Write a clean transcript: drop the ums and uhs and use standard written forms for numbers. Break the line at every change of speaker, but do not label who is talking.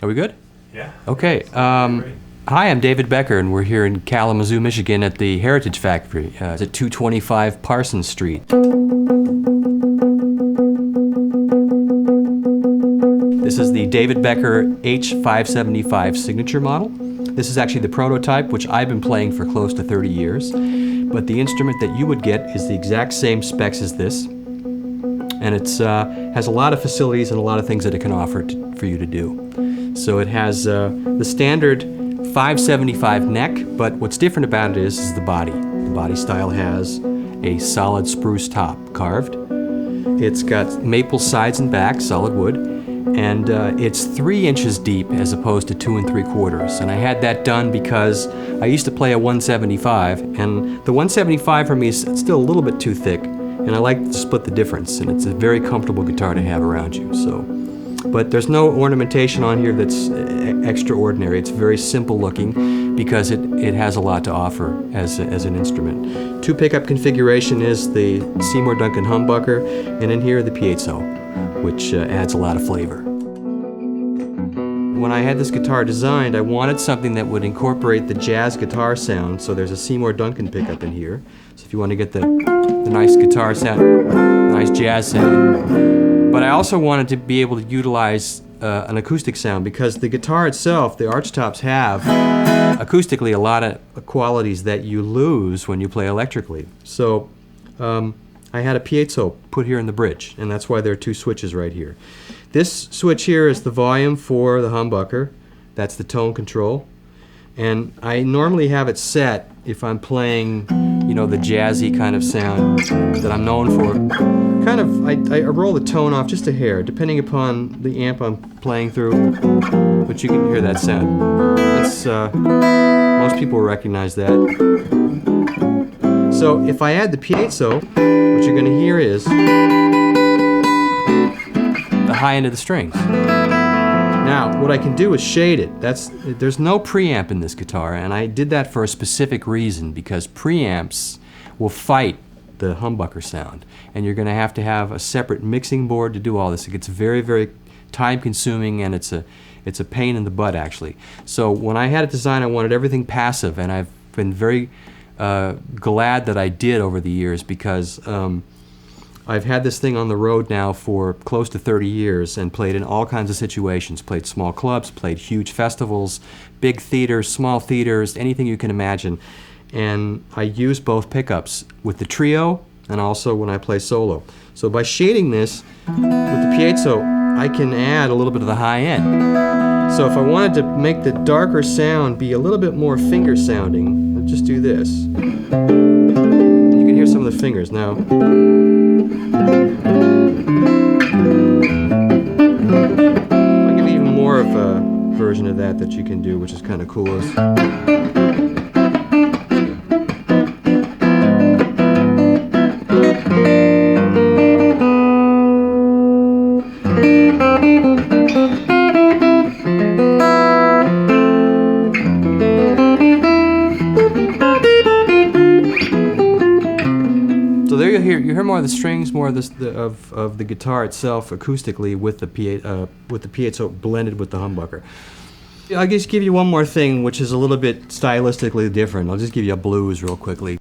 Are we good?
Yeah.
Okay. Hi, I'm David Becker, and we're here in Kalamazoo, Michigan at the Heritage Factory. It's at 225 Parsons Street. This is the David Becker H575 signature model. This is actually the prototype, which I've been playing for close to 30 years. But the instrument that you would get is the exact same specs as this. And it has a lot of facilities and a lot of things that it can offer for you to do. So it has the standard 575 neck, but what's different about it is the body. The body style has a solid spruce top carved. It's got maple sides and back, solid wood, and it's 3 inches deep as opposed to 2 3/4. And I had that done because I used to play a 175, and the 175 for me is still a little bit too thick, and I like to split the difference, and it's a very comfortable guitar to have around you. But there's no ornamentation on here that's extraordinary. It's very simple looking because it has a lot to offer as an instrument. 2 pickup configuration is the Seymour Duncan Humbucker, and in here the Piezo, which adds a lot of flavor. When I had this guitar designed, I wanted something that would incorporate the jazz guitar sound, so there's a Seymour Duncan pickup in here. So if you want to get the nice guitar sound, nice jazz sound. But I also wanted to be able to utilize an acoustic sound because the guitar itself, the archtops have acoustically a lot of qualities that you lose when you play electrically. So I had a piezo put here in the bridge, and that's why there are 2 switches right here. This switch here is the volume for the humbucker. That's the tone control. And I normally have it set if I'm playing, you know, the jazzy kind of sound that I'm known for. Kind of, I roll the tone off just a hair, depending upon the amp I'm playing through. But you can hear that sound. It's, most people recognize that. So if I add the piezo, what you're going to hear is the high end of the strings. Now, what I can do is shade it. There's no preamp in this guitar, and I did that for a specific reason, because preamps will fight the humbucker sound, and you're going to have a separate mixing board to do all this. It gets very, very time-consuming, and it's a pain in the butt, actually. So when I had it designed, I wanted everything passive, and I've been very glad that I did over the years, because I've had this thing on the road now for close to 30 years and played in all kinds of situations. Played small clubs, played huge festivals, big theaters, small theaters, anything you can imagine. And I use both pickups with the trio and also when I play solo. So by shading this with the piezo, I can add a little bit of the high end. So if I wanted to make the darker sound be a little bit more finger sounding, I'll just do this. You can hear some of the fingers now. I'll give you even more of a version of that you can do, which is kind of cool. So there you hear more of the strings, more of the guitar itself acoustically with the piezo blended with the humbucker. I'll just give you one more thing, which is a little bit stylistically different. I'll just give you a blues real quickly.